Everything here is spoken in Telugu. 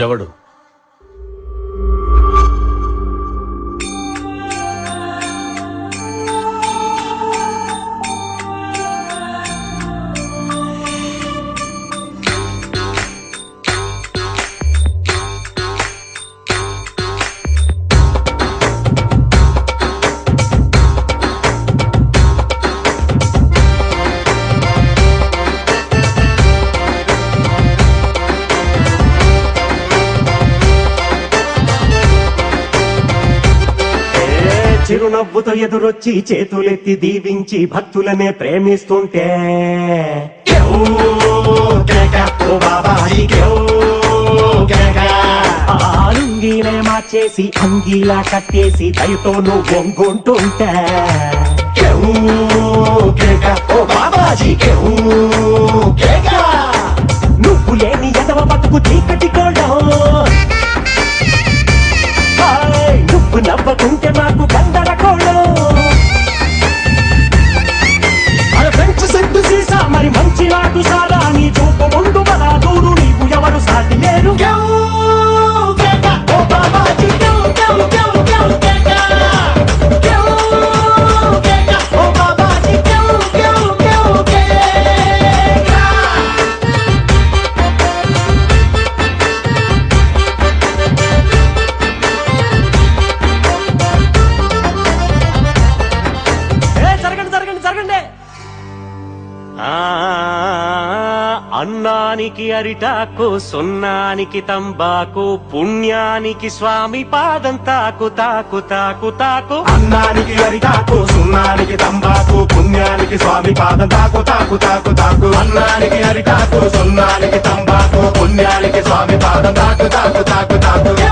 ఎవడు? చిరునవ్వుతో ఎదురొచ్చి చేతులెత్తి దీవించి భక్తులనే ప్రేమిస్తుంటే ఆలుంగినే మార్చేసి అంగీలా కట్టేసి దయతో నువ్వు వంగుంటుంటే నువ్వు లేని ఎదవ బతుకు చీకటి కోళ్ళం, నువ్వు నవ్వకుంటే మాకు గందరగోళం. ఫ్రెంచ్ సెంటు సీసా మరి మంచి నాటు సారా నీ చూపు ముందు మన దూరు నీవు ఎవరు సాటి లేరు. అన్నానికి అరిటాకు, సున్నానికి తంబాకు, పుణ్యానికి స్వామి పాదం తాకు తాకు తాకు తాకు. అన్నానికి అరిటాకు, సున్నానికి తంబాకు, పుణ్యానికి స్వామి పాదం తాకు తాకు తాకు తాకు. అన్నానికి అరిటాకు, సున్నానికి తంబాకు, పుణ్యానికి స్వామి పాదం తాకు తాకు తాకు తాకు.